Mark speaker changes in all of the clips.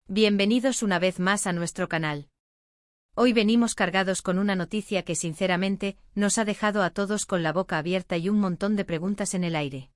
Speaker 1: Bienvenidos una vez más a nuestro canal. Hoy venimos cargados con una noticia que sinceramente nos ha dejado a todos con la boca abierta y un montón de preguntas en el aire.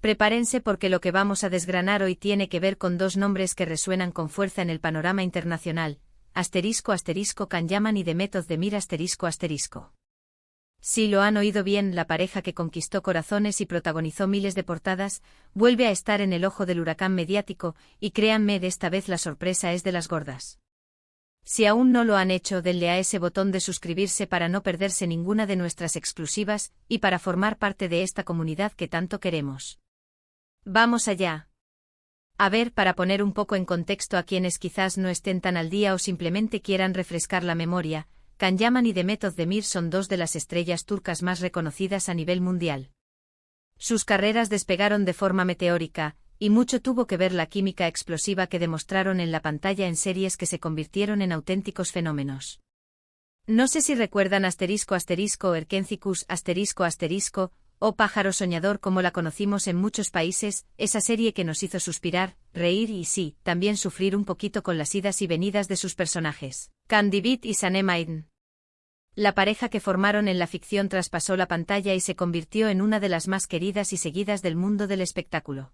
Speaker 1: Prepárense porque lo que vamos a desgranar hoy tiene que ver con dos nombres que resuenan con fuerza en el panorama internacional, **Can Yaman y Demet Özdemir **. Si lo han oído bien, la pareja que conquistó corazones y protagonizó miles de portadas, vuelve a estar en el ojo del huracán mediático, y créanme, de esta vez la sorpresa es de las gordas. Si aún no lo han hecho, denle a ese botón de suscribirse para no perderse ninguna de nuestras exclusivas, y para formar parte de esta comunidad que tanto queremos. ¡Vamos allá! A ver, para poner un poco en contexto a quienes quizás no estén tan al día o simplemente quieran refrescar la memoria, Can Yaman y Demet Özdemir son dos de las estrellas turcas más reconocidas a nivel mundial. Sus carreras despegaron de forma meteórica, y mucho tuvo que ver la química explosiva que demostraron en la pantalla en series que se convirtieron en auténticos fenómenos. No sé si recuerdan **Erkencicus **, o Pájaro Soñador como la conocimos en muchos países, esa serie que nos hizo suspirar, reír y sí, también sufrir un poquito con las idas y venidas de sus personajes, Can Divit y Sanem Aydin. La pareja que formaron en la ficción traspasó la pantalla y se convirtió en una de las más queridas y seguidas del mundo del espectáculo.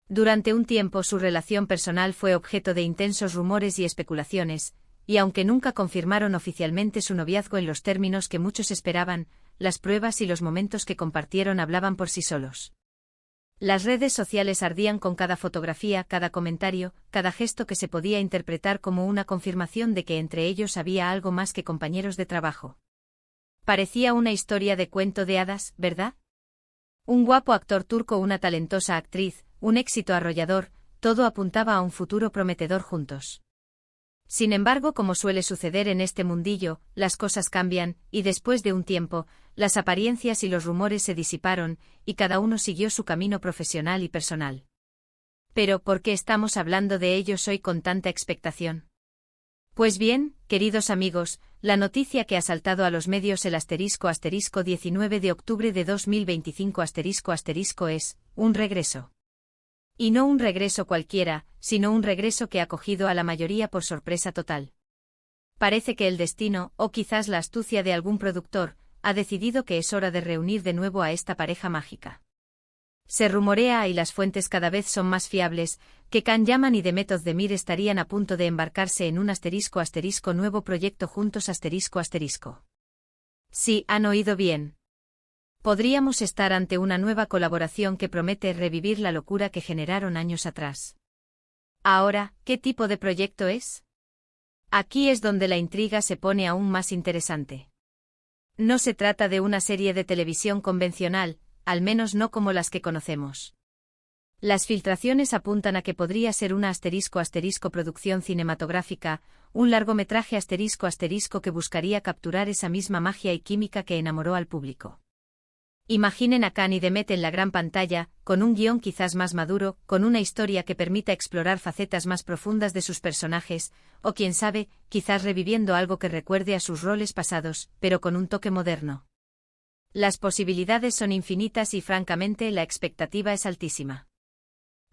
Speaker 1: Durante un tiempo su relación personal fue objeto de intensos rumores y especulaciones, y aunque nunca confirmaron oficialmente su noviazgo en los términos que muchos esperaban, las pruebas y los momentos que compartieron hablaban por sí solos. Las redes sociales ardían con cada fotografía, cada comentario, cada gesto que se podía interpretar como una confirmación de que entre ellos había algo más que compañeros de trabajo. Parecía una historia de cuento de hadas, ¿verdad? Un guapo actor turco, una talentosa actriz, un éxito arrollador, todo apuntaba a un futuro prometedor juntos. Sin embargo, como suele suceder en este mundillo, las cosas cambian, y después de un tiempo, las apariencias y los rumores se disiparon, y cada uno siguió su camino profesional y personal. Pero, ¿por qué estamos hablando de ellos hoy con tanta expectación? Pues bien, queridos amigos, la noticia que ha saltado a los medios el *19 de octubre de 2025 es un regreso. Y no un regreso cualquiera, sino un regreso que ha cogido a la mayoría por sorpresa total. Parece que el destino, o quizás la astucia de algún productor, ha decidido que es hora de reunir de nuevo a esta pareja mágica. Se rumorea, y las fuentes cada vez son más fiables, que Can Yaman y Demet Özdemir estarían a punto de embarcarse en un ** nuevo proyecto juntos **. Sí, han oído bien. Podríamos estar ante una nueva colaboración que promete revivir la locura que generaron años atrás. Ahora, ¿qué tipo de proyecto es? Aquí es donde la intriga se pone aún más interesante. No se trata de una serie de televisión convencional, al menos no como las que conocemos. Las filtraciones apuntan a que podría ser una ** producción cinematográfica, un largometraje ** que buscaría capturar esa misma magia y química que enamoró al público. Imaginen a Can y Demet en la gran pantalla, con un guión quizás más maduro, con una historia que permita explorar facetas más profundas de sus personajes, o quién sabe, quizás reviviendo algo que recuerde a sus roles pasados, pero con un toque moderno. Las posibilidades son infinitas y francamente la expectativa es altísima.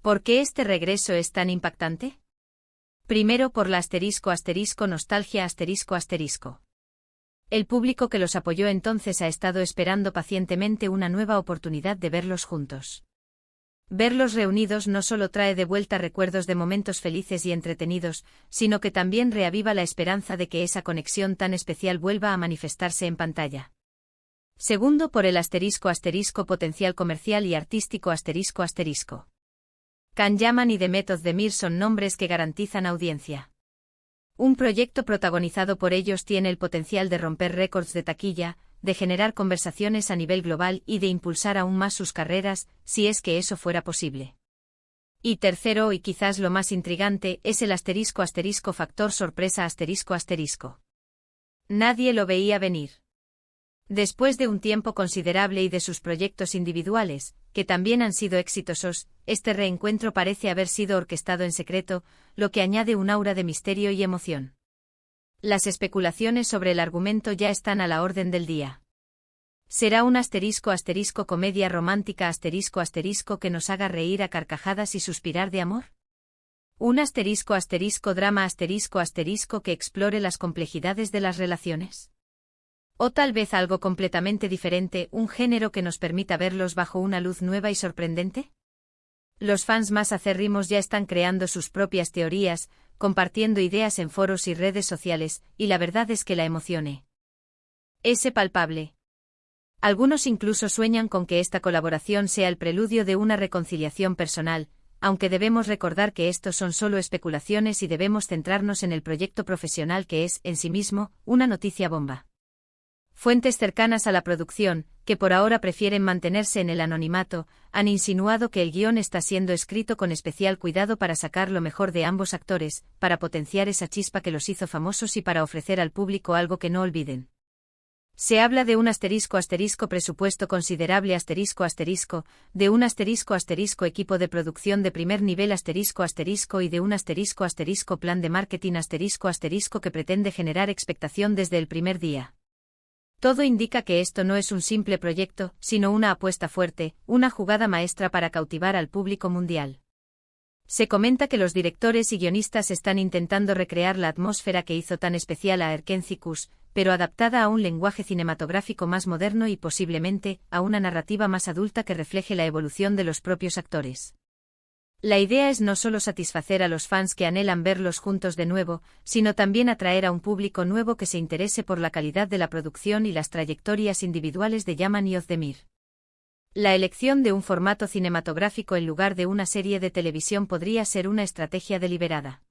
Speaker 1: ¿Por qué este regreso es tan impactante? Primero por la ** nostalgia **. El público que los apoyó entonces ha estado esperando pacientemente una nueva oportunidad de verlos juntos. Verlos reunidos no solo trae de vuelta recuerdos de momentos felices y entretenidos, sino que también reaviva la esperanza de que esa conexión tan especial vuelva a manifestarse en pantalla. Segundo por el ** potencial comercial y artístico **. Can Yaman y Demet Özdemir son nombres que garantizan audiencia. Un proyecto protagonizado por ellos tiene el potencial de romper récords de taquilla, de generar conversaciones a nivel global y de impulsar aún más sus carreras, si es que eso fuera posible. Y tercero, y quizás lo más intrigante, es el ** factor sorpresa **. Nadie lo veía venir. Después de un tiempo considerable y de sus proyectos individuales, que también han sido exitosos, este reencuentro parece haber sido orquestado en secreto, lo que añade un aura de misterio y emoción. Las especulaciones sobre el argumento ya están a la orden del día. ¿Será un ** comedia romántica ** que nos haga reír a carcajadas y suspirar de amor? Un drama que explore las complejidades de las relaciones. O tal vez algo completamente diferente, un género que nos permita verlos bajo una luz nueva y sorprendente. Los fans más acérrimos ya están creando sus propias teorías, compartiendo ideas en foros y redes sociales, y la verdad es que la emoción es palpable. Algunos incluso sueñan con que esta colaboración sea el preludio de una reconciliación personal, aunque debemos recordar que estos son solo especulaciones y debemos centrarnos en el proyecto profesional que es, en sí mismo, una noticia bomba. Fuentes cercanas a la producción, que por ahora prefieren mantenerse en el anonimato, han insinuado que el guión está siendo escrito con especial cuidado para sacar lo mejor de ambos actores, para potenciar esa chispa que los hizo famosos y para ofrecer al público algo que no olviden. Se habla de un presupuesto considerable de un equipo de producción de primer nivel y de un plan de marketing que pretende generar expectación desde el primer día. Todo indica que esto no es un simple proyecto, sino una apuesta fuerte, una jugada maestra para cautivar al público mundial. Se comenta que los directores y guionistas están intentando recrear la atmósfera que hizo tan especial a Erkenzicus, pero adaptada a un lenguaje cinematográfico más moderno y posiblemente a una narrativa más adulta que refleje la evolución de los propios actores. La idea es no solo satisfacer a los fans que anhelan verlos juntos de nuevo, sino también atraer a un público nuevo que se interese por la calidad de la producción y las trayectorias individuales de Yaman y Özdemir. La elección de un formato cinematográfico en lugar de una serie de televisión podría ser una estrategia deliberada.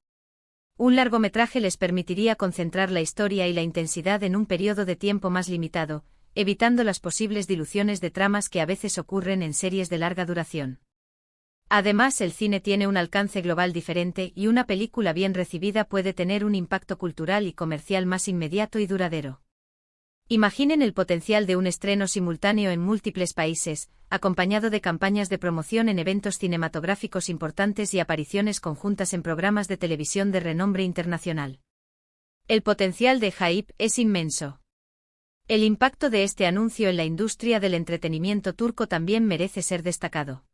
Speaker 1: Un largometraje les permitiría concentrar la historia y la intensidad en un periodo de tiempo más limitado, evitando las posibles diluciones de tramas que a veces ocurren en series de larga duración. Además, el cine tiene un alcance global diferente y una película bien recibida puede tener un impacto cultural y comercial más inmediato y duradero. Imaginen el potencial de un estreno simultáneo en múltiples países, acompañado de campañas de promoción en eventos cinematográficos importantes y apariciones conjuntas en programas de televisión de renombre internacional. El potencial de Hype es inmenso. El impacto de este anuncio en la industria del entretenimiento turco también merece ser destacado.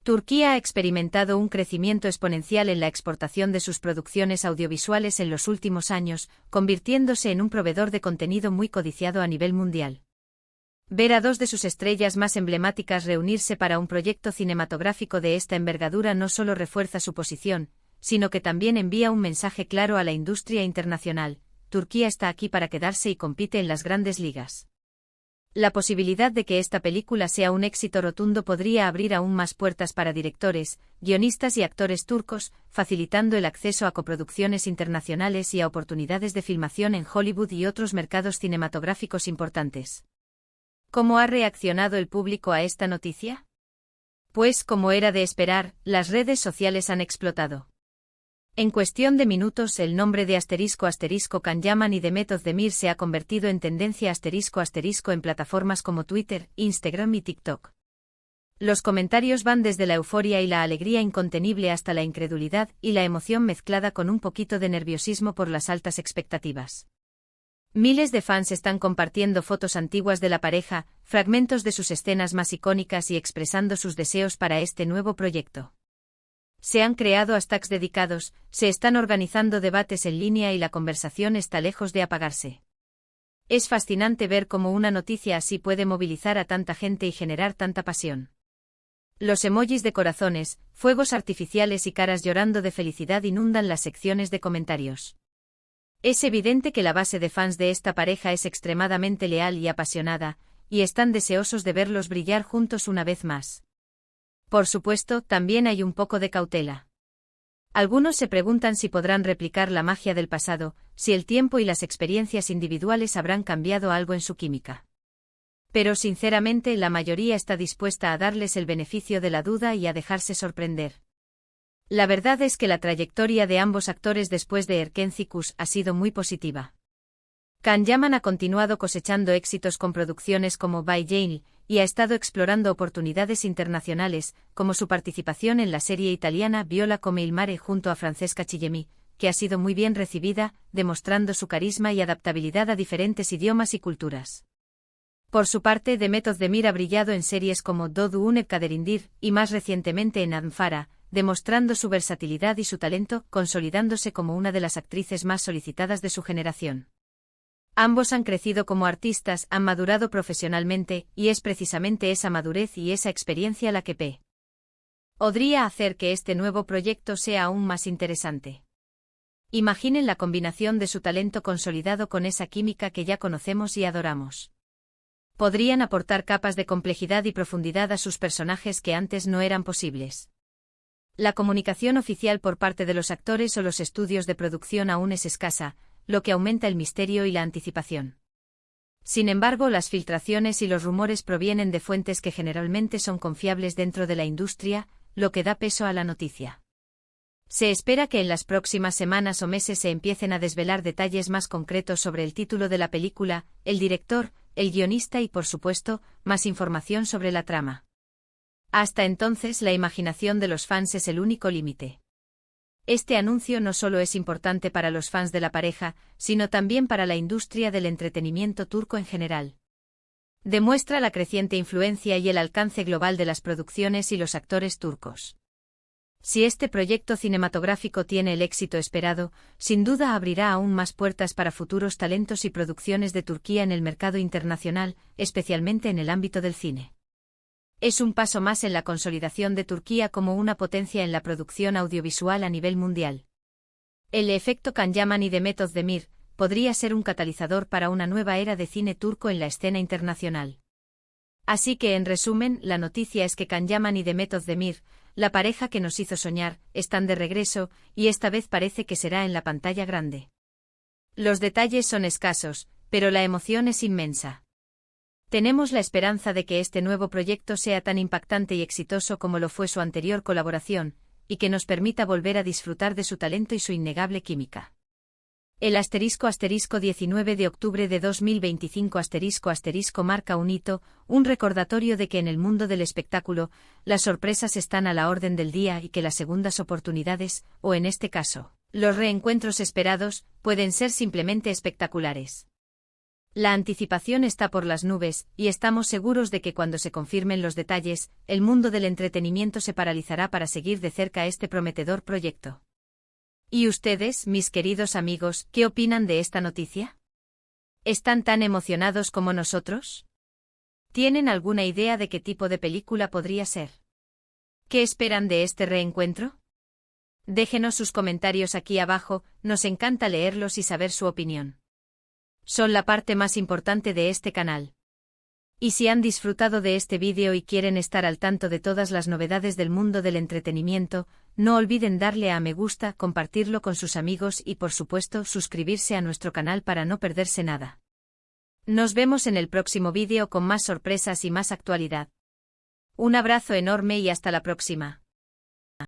Speaker 1: Turquía ha experimentado un crecimiento exponencial en la exportación de sus producciones audiovisuales en los últimos años, convirtiéndose en un proveedor de contenido muy codiciado a nivel mundial. Ver a dos de sus estrellas más emblemáticas reunirse para un proyecto cinematográfico de esta envergadura no solo refuerza su posición, sino que también envía un mensaje claro a la industria internacional: Turquía está aquí para quedarse y compite en las grandes ligas. La posibilidad de que esta película sea un éxito rotundo podría abrir aún más puertas para directores, guionistas y actores turcos, facilitando el acceso a coproducciones internacionales y a oportunidades de filmación en Hollywood y otros mercados cinematográficos importantes. ¿Cómo ha reaccionado el público a esta noticia? Pues, como era de esperar, las redes sociales han explotado. En cuestión de minutos el nombre de Can Yaman y Demet Özdemir se ha convertido en tendencia en plataformas como Twitter, Instagram y TikTok. Los comentarios van desde la euforia y la alegría incontenible hasta la incredulidad y la emoción mezclada con un poquito de nerviosismo por las altas expectativas. Miles de fans están compartiendo fotos antiguas de la pareja, fragmentos de sus escenas más icónicas y expresando sus deseos para este nuevo proyecto. Se han creado hashtags dedicados, se están organizando debates en línea y la conversación está lejos de apagarse. Es fascinante ver cómo una noticia así puede movilizar a tanta gente y generar tanta pasión. Los emojis de corazones, fuegos artificiales y caras llorando de felicidad inundan las secciones de comentarios. Es evidente que la base de fans de esta pareja es extremadamente leal y apasionada, y están deseosos de verlos brillar juntos una vez más. Por supuesto, también hay un poco de cautela. Algunos se preguntan si podrán replicar la magia del pasado, si el tiempo y las experiencias individuales habrán cambiado algo en su química. Pero sinceramente la mayoría está dispuesta a darles el beneficio de la duda y a dejarse sorprender. La verdad es que la trayectoria de ambos actores después de Erkenzicus ha sido muy positiva. Can Yaman ha continuado cosechando éxitos con producciones como By Jane, y ha estado explorando oportunidades internacionales, como su participación en la serie italiana Viola come il mare junto a Francesca Chillemi, que ha sido muy bien recibida, demostrando su carisma y adaptabilidad a diferentes idiomas y culturas. Por su parte, Demet Özdemir ha brillado en series como Doğduğun Ev Kaderindir, y más recientemente en Anfara, demostrando su versatilidad y su talento, consolidándose como una de las actrices más solicitadas de su generación. Ambos han crecido como artistas, han madurado profesionalmente, y es precisamente esa madurez y esa experiencia la que podría hacer que este nuevo proyecto sea aún más interesante. Imaginen la combinación de su talento consolidado con esa química que ya conocemos y adoramos. Podrían aportar capas de complejidad y profundidad a sus personajes que antes no eran posibles. La comunicación oficial por parte de los actores o los estudios de producción aún es escasa, lo que aumenta el misterio y la anticipación. Sin embargo, las filtraciones y los rumores provienen de fuentes que generalmente son confiables dentro de la industria, lo que da peso a la noticia. Se espera que en las próximas semanas o meses se empiecen a desvelar detalles más concretos sobre el título de la película, el director, el guionista y, por supuesto, más información sobre la trama. Hasta entonces, la imaginación de los fans es el único límite. Este anuncio no solo es importante para los fans de la pareja, sino también para la industria del entretenimiento turco en general. Demuestra la creciente influencia y el alcance global de las producciones y los actores turcos. Si este proyecto cinematográfico tiene el éxito esperado, sin duda abrirá aún más puertas para futuros talentos y producciones de Turquía en el mercado internacional, especialmente en el ámbito del cine. Es un paso más en la consolidación de Turquía como una potencia en la producción audiovisual a nivel mundial. El efecto Kanyamani de Mehmet Özdemir podría ser un catalizador para una nueva era de cine turco en la escena internacional. Así que, en resumen, la noticia es que Kanyamani y Mehmet Özdemir, la pareja que nos hizo soñar, están de regreso, y esta vez parece que será en la pantalla grande. Los detalles son escasos, pero la emoción es inmensa. Tenemos la esperanza de que este nuevo proyecto sea tan impactante y exitoso como lo fue su anterior colaboración, y que nos permita volver a disfrutar de su talento y su innegable química. El **19 de octubre de 2025 ** marca un hito, un recordatorio de que en el mundo del espectáculo, las sorpresas están a la orden del día y que las segundas oportunidades, o en este caso, los reencuentros esperados, pueden ser simplemente espectaculares. La anticipación está por las nubes, y estamos seguros de que cuando se confirmen los detalles, el mundo del entretenimiento se paralizará para seguir de cerca este prometedor proyecto. ¿Y ustedes, mis queridos amigos, qué opinan de esta noticia? ¿Están tan emocionados como nosotros? ¿Tienen alguna idea de qué tipo de película podría ser? ¿Qué esperan de este reencuentro? Déjenos sus comentarios aquí abajo, nos encanta leerlos y saber su opinión. Son la parte más importante de este canal. Y si han disfrutado de este vídeo y quieren estar al tanto de todas las novedades del mundo del entretenimiento, no olviden darle a me gusta, compartirlo con sus amigos y por supuesto suscribirse a nuestro canal para no perderse nada. Nos vemos en el próximo vídeo con más sorpresas y más actualidad. Un abrazo enorme y hasta la próxima.